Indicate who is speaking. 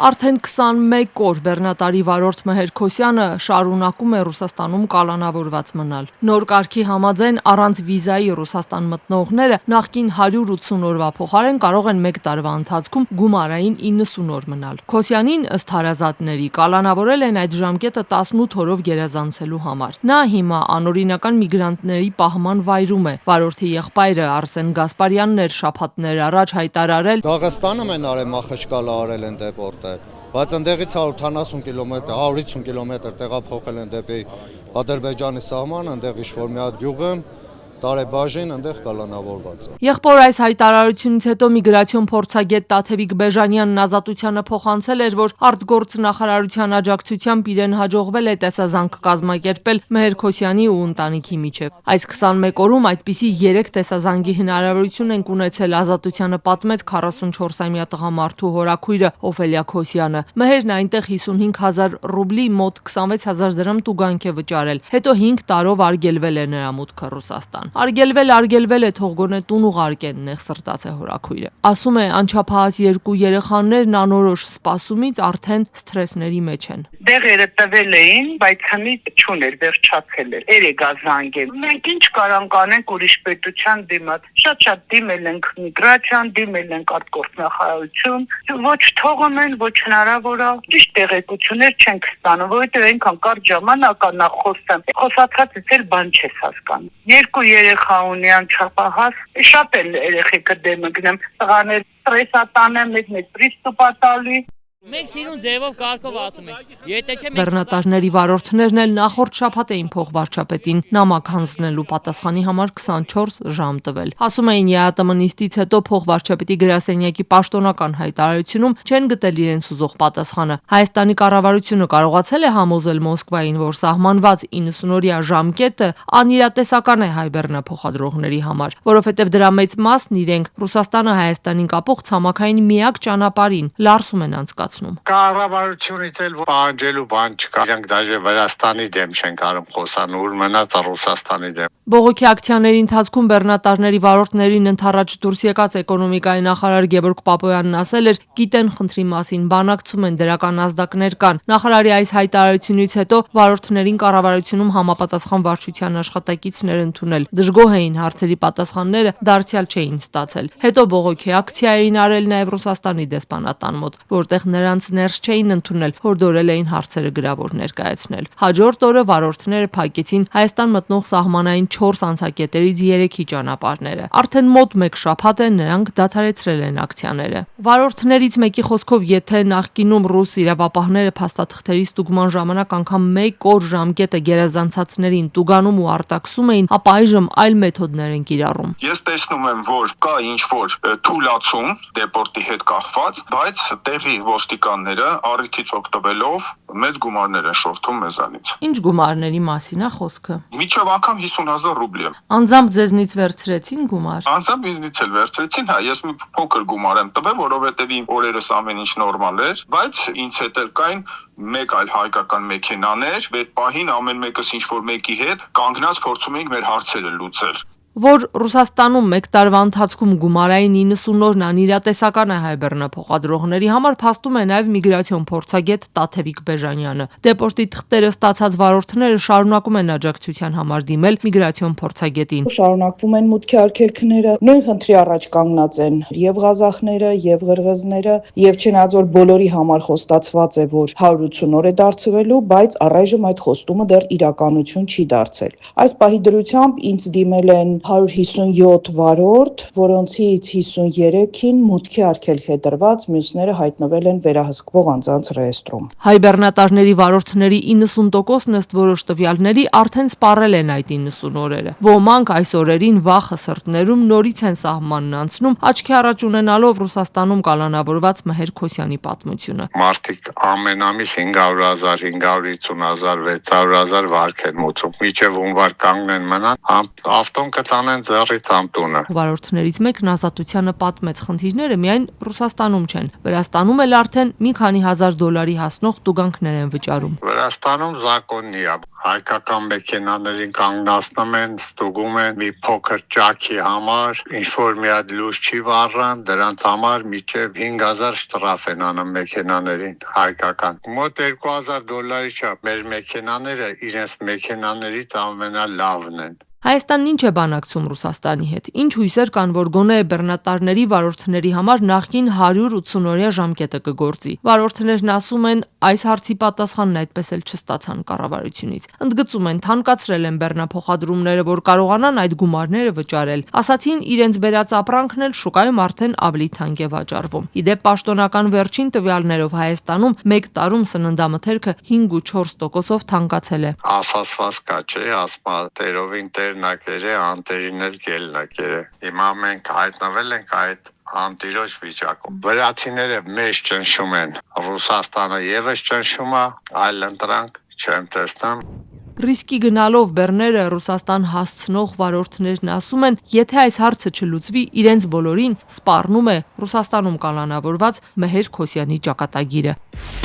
Speaker 1: Արդեն 21 օր բեռնատարի վարորդ Մեհեր Քոսյանը շարունակում է Ռուսաստանում կալանավորված մնալ։ Նոր կարգի համաձայն առանց վիզայի Ռուսաստան մտնողները նախկին 180 օրվա փոխարեն կարող են 1 տարվա ընթացքում գումարային 90 օր մնալ։ Քոսյանին ըստ հարազատների կալանավորել են այդ ժամկետը 18 օրով գերազանցելու համար։ Նա հիմա անօրինական միգրանտների պահման վայրում է։ Վարորդի եղբայրը Արսեն Գասպարյանն էր շաբաթներ առաջ հայտարարել.
Speaker 2: Դաղստանում են արել Մախաչկալա արել են դեպորտել, բայց ընդեղից 180 կիլոմետր, 150 կիլոմետր տեղափոխել են դեպի Ադրբեջանի սահման, ընդեղ ինչ-որ մի հատ գյուղ Տարեբաժին ընդեղ կալանավորված է։
Speaker 1: Եղբոր այս հայտարարությունից հետո միգրացիոն փորձագետ Տաթևիկ Բեժանյանն ազատությանը փոխանցել էր, որ արտգործ նախարարության աջակցությամբ իրեն հաջողվել է տեսազանք կազմակերպել Մեհեր Քոսյանի ու ընտանիքի միջև։ Այս 21 օրում այդպիսի 3 տեսազանգի հնարավորություն են ունեցել, ազատությանը պատմեց 44-ամյա տղամարդու հորաքույրը Օֆելիա Քոսյանը։ Մեհերն այնտեղ 55,000 ռուբլի մոտ 26,000 դրամ տուգանք է վճարել։ Հետո 5 տարով արգելվել է նրա մուտքը Ռուսաստան։ Արգելվել է, թող գոնե տուն ուղարկեն, նեղ սրտաց է հորաքույրը։ Ասում է, անչափահաս 2 երեխաներն անորոշ սպասումից արդեն սթրեսների մեջ են։
Speaker 3: Դեղերը տվել էին, բայց հնից չուներ, վերջացել էր։ Երեք ազանգել։ Մենք ինչ կարանք անենք ուրիշ պետության դիմաց։ Շատ դիմել ենք միգրացիան, դիմել ենք արտգործ նախարարություն, ոչ թողում են, ոչ հնարավոր է։ Ճիշտ տեղեկություններ չենք ստանում, որովհետև այնքան կարճ ժամանակ է նախ խոսեմ։ Խոսացածից էլ բան չես հասկանում։ 2 երեխա ունի անչափահաս, շատ էլ երեխեքը դեմը գնեմ, տղաներ ստրեսատան են, մեկ պրիստուպ տալի։
Speaker 4: Մենք սիրուն ձևով կարգով ասում ենք։
Speaker 1: Բեռնատարների վարորդներն էլ նախորդ շաբաթ էին փոխվարչապետին նամակ հանձնելու պատասխանի համար 24 ժամ տվել։ Ասում էին ԵԱՏՄ-նիստից հետո փոխվարչապետի գրասենյակի պաշտոնական հայտարարությունում չեն գտել իրենց ուզող պատասխանը։ Հայաստանի կառավարությունը կարողացել է համոզել Մոսկվային, որ սահմանված 90-օրյա ժամկետը անիրատեսական է հայ բեռնափոխադրողների համար, որովհետև դրա մեծ մասն իրենք Ռուսաստանը Հայաստանին կապող ցամաքային միակ ճանապարհին լարսում են անցկացնում։
Speaker 5: Կառավարությունից էլ պահանջելու բան չկա։ Իրենք դաժե Վրաստանի դեմ չեն կարող խոսան, ուր մնաց Ռուսաստանի դեմ։
Speaker 1: Բողոքի ակցիաների ընթացքում բեռնատարների վարորդներին ընդառաջ դուրս եկած էկոնոմիկայի նախարար Գևորգ Պապոյանն ասել էր, գիտեն խնդրի մասին, բանակցում են, դրական ազդակներ կան։ Նախարարի այս հայտարարությունից հետո վարորդներին կառավարությունում համապատասխան վարչության աշխատակիցներ ընդունել։ Դժգոհ էին, հարցերի պատասխանները դարձյալ չէին ստացել։ Հետո բողոքի ակցիա էին արել նաև Ռուսաստանի դեսպանատան մոտ, որտեղ նրանց ներս չէին ընդունել, հորդորել էին հարցերը գրավոր ներկայացնել։ Հաջորդ օրը վարորդները փակեցին Հայաստան մտնող սահմանային 4 անցակետերից 3-ի ճանապարհները։ Արդեն մոտ 1 շաբաթ է նրանք դադարեցրել են ակցիաները։ Վարորդներից մեկի խոսքով, եթե նախկինում ռուս իրավապահները փաստաթղթերի ստուգման ժամանակ անգամ 1 օր ժամկետը գերազանցածներին տուգանում ու արտաքսում էին, ապա այժմ այլ մեթոդներ են կիրառում։
Speaker 6: Ես տեսնում եմ, որ կա ինչ-որ թուլացում դեպորտի հետ կախված, բայց տեղի ոստիկանները առիթից օգտվելով մեծ գումարներ են շորթում մեզանից։
Speaker 1: Ինչ գումարների մասին է խոսքը։
Speaker 6: Միջև անգամ 50,000 ռուբլի։
Speaker 1: Անձամբ ձեզնից վերցրեցին գումար։
Speaker 6: Անձամբ ինձնից էլ վերցրեցին, հա, ես մի փոքր գումար եմ տվել, որովհետև իմ օրերս ամեն ինչ նորմալ էր, բայց ինձ հետ էլ կային մեկ այլ հայկական մեքենաներ, այդ պահին ամեն մեկս ինչ-որ մեկի հետ կանգնած փորձում էինք մեր հարցերը լուծել։
Speaker 1: Որ Ռուսաստանում 1 տարվա ընթացքում գումարային 90 օրն անիրատեսական է հայ բեռնափոխադրողների համար, փաստում է նաև միգրացիոն փորձագետ Տաթևիկ Բեժանյանը։ Դեպորտի թղթերը ստացած վարորդները շարունակում են աջակցության համար դիմել միգրացիոն փորձագետին։
Speaker 7: Շարունակվում են մուտքի արգելքները, նույն խնդրի առաջ կանգնած են եւ ղազախները, եւ ղրղզները, եւ չնայած որ բոլորի համար խոստացված է, որ 180 օր է դարձվելու, բայց առայժմ այդ խոստումը դեռ իրականություն չի դարձել։ Այս պահի դրությամբ ինձ դիմել են 157 վարորդ, որոնցից 53-ին մուտքի արգելք է տրված, մյուսները հայտնվել են վերահսկվող անձանց ռեեստրում։
Speaker 1: Հայ բեռնատարների վարորդների 90%-ն ըստ որոշ տվյալների արդեն սպառել են այդ 90 օրերը։ Ոմանք այս օրերին վախը սրտներում նորից են սահմանն անցնում, աչքի առաջ ունենալով Ռուսաստանում կալանավորված Մեհեր Քոսյանի պատմությունը։
Speaker 5: Մարդիկ ամեն ամիս 500,000, 550,000, 600,000 վարկ են մուծում։ Միջև հունվար կանգնեն մնան, ավտոն կտանեն ձեռից ամտունը։
Speaker 1: Վարորդներից մեկն ազատությանը պատմեց, խնդիրները միայն Ռուսաստանում չեն։ Վրաստանում էլ արդեն մի քանի հազար դոլարի հասնող տուգանքներ են վճարում։
Speaker 5: Վրաստանում զակոննի է, հայկական մեքենաներին կանգնացնում են, ստուգում են մի փոքր ճաքի համար, ինչ որ մի հատ լույս չի վառան, դրանց համար մինչև 5000 շտրաֆ են անում մեքենաներին հայկական։ Մոտ $2000 չափ մեր մեքենաները իրենց մեքենաներից ամենալավն են։
Speaker 1: Հայաստանն ինչ է բանակցում Ռուսաստանի հետ։ Ինչ հույսեր կան, որ գոնե բեռնատարների վարորդների համար նախկին 180-օրյա ժամկետը կգործի։ Վարորդներն ասում են, այս հարցի պատասխանն այդպես էլ չստացան կառավարությունից։ Ընդգծում են, թանկացրել են բեռնափոխադրումները, որ կարողանան այդ գումարները վճարել։ Ասացին, իրենց բերած ապրանքն էլ շուկայում արդեն ավելի թանկ է վաճառվում։ Իդեպ պաշտոնական վերջին տվյալներով Հայաստանում 1 տարում սննդամթերքը 5.4%-ով թանկացել է։
Speaker 5: Ասացված կա չէ, ասма տերովին նակերը անտերիներ գելնակերը։ Հիմա մենք հայտնվել ենք այդ անտիրոջ վիճակում։ Վրացիները մեծ ճնշում են, Ռուսաստանը եւս ճնշում է, այլ ընտրանք չեմ տեսնում։
Speaker 1: Ռիսկի գնալով բեռները Ռուսաստան հասցնող վարորդներն ասում են, եթե այս հարցը չլուծվի, իրենց բոլորին սպառնում է Ռուսաստանում կանոնավորված Մեհեր Քոսյանի ճակատագիրը։